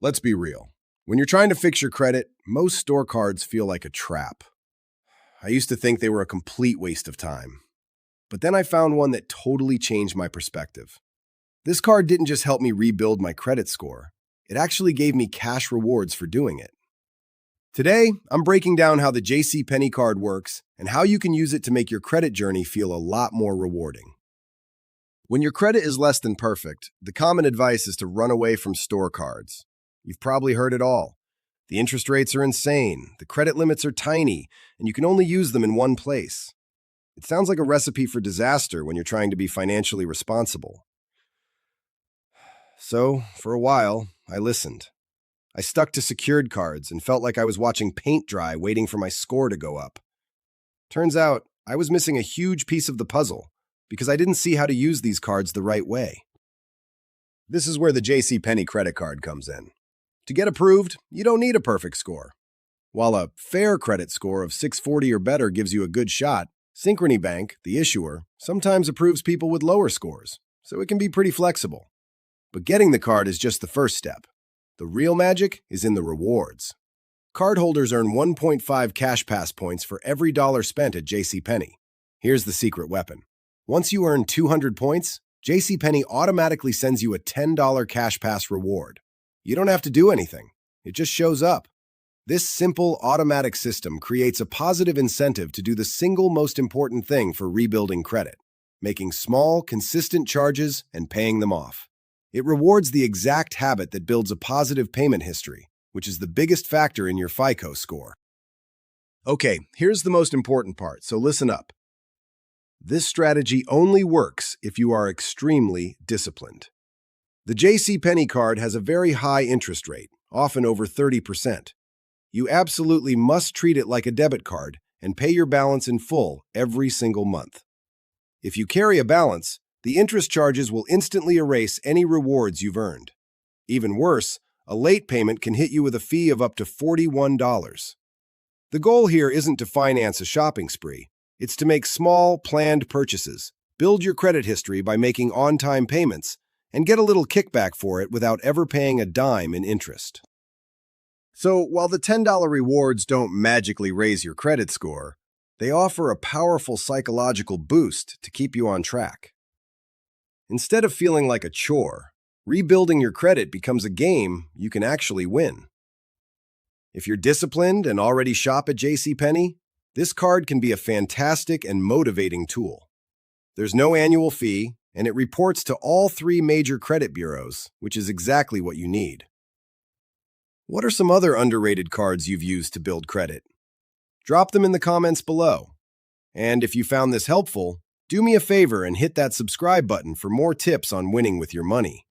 Let's be real. When you're trying to fix your credit, most store cards feel like a trap. I used to think they were a complete waste of time. But then I found one that totally changed my perspective. This card didn't just help me rebuild my credit score, it actually gave me cash rewards for doing it. Today, I'm breaking down how the JCPenney card works and how you can use it to make your credit journey feel a lot more rewarding. When your credit is less than perfect, the common advice is to run away from store cards. You've probably heard it all. The interest rates are insane, the credit limits are tiny, and you can only use them in one place. It sounds like a recipe for disaster when you're trying to be financially responsible. So, for a while, I listened. I stuck to secured cards and felt like I was watching paint dry waiting for my score to go up. Turns out, I was missing a huge piece of the puzzle because I didn't see how to use these cards the right way. This is where the JCPenney credit card comes in. To get approved, you don't need a perfect score. While a fair credit score of 640 or better gives you a good shot, Synchrony Bank, the issuer, sometimes approves people with lower scores, so it can be pretty flexible. But getting the card is just the first step. The real magic is in the rewards. Cardholders earn 1.5 Cash Pass points for every dollar spent at JCPenney. Here's the secret weapon. Once you earn 200 points, JCPenney automatically sends you a $10 Cash Pass reward. You don't have to do anything. It just shows up. This simple, automatic system creates a positive incentive to do the single most important thing for rebuilding credit, making small, consistent charges and paying them off. It rewards the exact habit that builds a positive payment history, which is the biggest factor in your FICO score. Okay, here's the most important part, so listen up. This strategy only works if you are extremely disciplined. The JCPenney card has a very high interest rate, often over 30%. You absolutely must treat it like a debit card and pay your balance in full every single month. If you carry a balance, the interest charges will instantly erase any rewards you've earned. Even worse, a late payment can hit you with a fee of up to $41. The goal here isn't to finance a shopping spree. It's to make small, planned purchases, build your credit history by making on-time payments, and get a little kickback for it without ever paying a dime in interest. So, while the $10 rewards don't magically raise your credit score, they offer a powerful psychological boost to keep you on track. Instead of feeling like a chore, rebuilding your credit becomes a game you can actually win. If you're disciplined and already shop at JCPenney, this card can be a fantastic and motivating tool. There's no annual fee, and it reports to all 3 major credit bureaus, which is exactly what you need. What are some other underrated cards you've used to build credit? Drop them in the comments below. And if you found this helpful, do me a favor and hit that subscribe button for more tips on winning with your money.